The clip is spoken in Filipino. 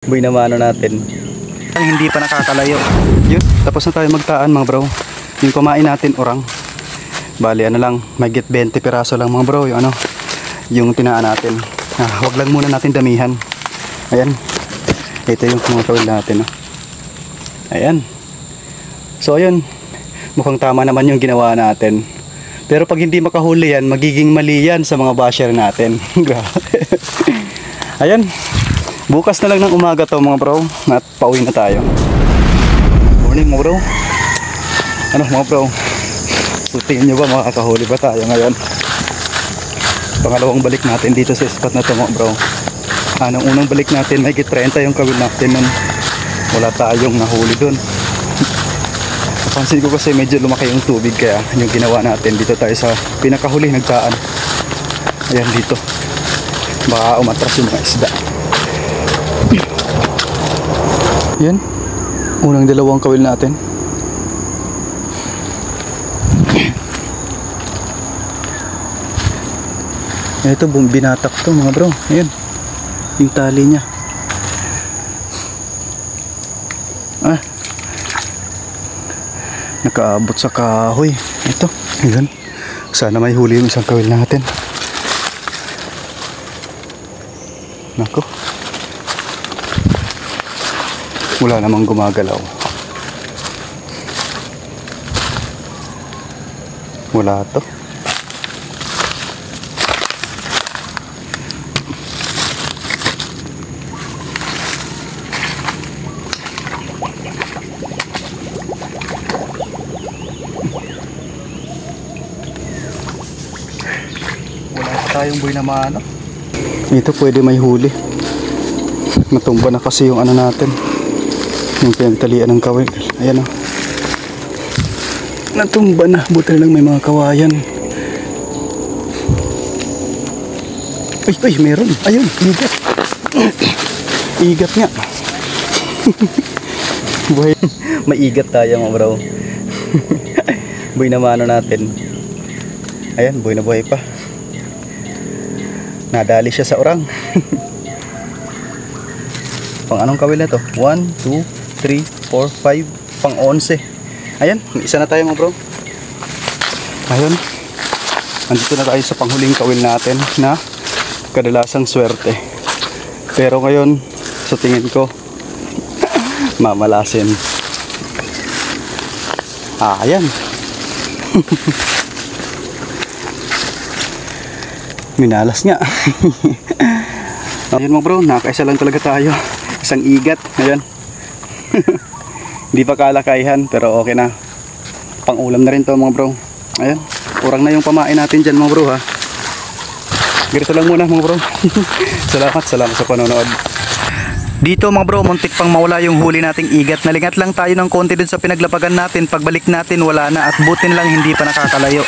Buhay na mano natin. Hindi pa nakakalayo. Yun, tapos na tayo magtaan mga bro. Yung kumain natin orang. Bali ano lang, may get 20 piraso lang mga bro. Yung ano, yung tinaan natin. Wag lang muna natin damihan. Ayan. Ito yung mga kawil natin. Ayan. So ayun, mukhang tama naman yung ginawa natin. Pero pag hindi makahuli yan, magiging mali yan sa mga basher natin. Ayan. Bukas na lang ng umaga to mga bro. At pauwi na tayo. Morning mga bro. Ano mga bro? So tingin nyo ba makakahuli ba tayo ngayon? Pangalawang balik natin dito sa spot na to mga bro. Nung unang balik natin, may 30 yung kawil natin nun. Wala tayong nahuli dun. Napansin ko kasi medyo lumaki yung tubig, kaya yung ginawa natin dito tayo sa pinakahuli nagtaan. Ayan dito. Baka umatras yung mga isda. Yan. Unang dalawang kawil natin. Ito, binatak to mga bro. Ayan. Yung tali niya. Nakaabot sa kahoy. Ito. Ayan. Sana may huli yung isang kawil natin. Nako. Wala namang gumagalaw. Wala to. Wala pa tayong buhay na mano. Ito pwede may huli. Natumba na kasi yung ano natin. Yung pinagtalian ng kawil. Ayan o. Natumba na. Buti lang may mga kawayan. Ay, meron. Ayun, igat. Igat nga. Buhay. Maigat tayo mga bro. Buhay na mano natin. Ayan, buhay na buhay pa. Nadali siya sa orang. Pang anong kawil na to? 1, 2, 3, 4, 5. Pang 11. Ayan, isa na tayo mga bro. Ayun. Andito na tayo sa panghuling kawil natin na kadalasang swerte. Pero ngayon, sa tingin ko, mamalasin. Ayan. Minalas nga. Ayun mga bro, nakaisa lang talaga tayo. Isang igat. Ayan. Hindi pa kalakayan, pero okay na. Pang ulam na rin to mga bro. Ayan. Kurang na yung pamain natin dyan mga bro ha. Ganito lang muna mga bro. Salamat sa panonood. Dito mga bro, muntik pang mawala yung huli nating igat. Nalingat lang tayo ng konti dun sa pinaglapagan natin. Pagbalik natin wala na, at butin lang hindi pa nakakalayo.